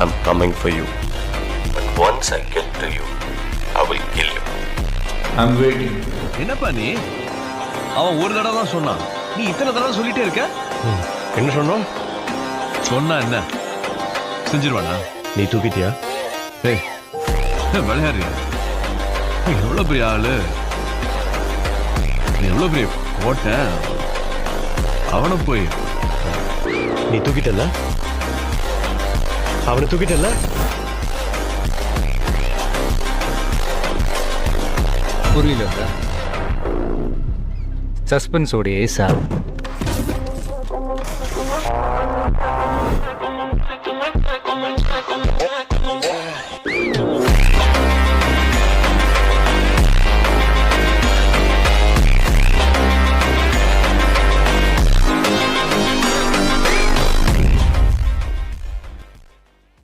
I'm coming for you. But once I get to you, I will kill you. I'm waiting. என்னப்பா நீ? அவன் ஒரு தடவை தான் சொன்னான், நீ இத்தனை தடவை சொல்லிட்டே இருக்க. என்ன சொன்னோம்? சொன்னா என்ன செஞ்சிருவானா? நீ தூக்கிட்டியா? ஏய் விளையாடுறியா? நீ எவ்வளவு பெரிய ஆளு, நீ எவ்வளவு பெரிய கோட்டை. அவனை போய் நீ தூக்கிட்டல? அவனை தூக்கிட்டல? புரியல சார். சஸ்பென்ஸோடையே சார்.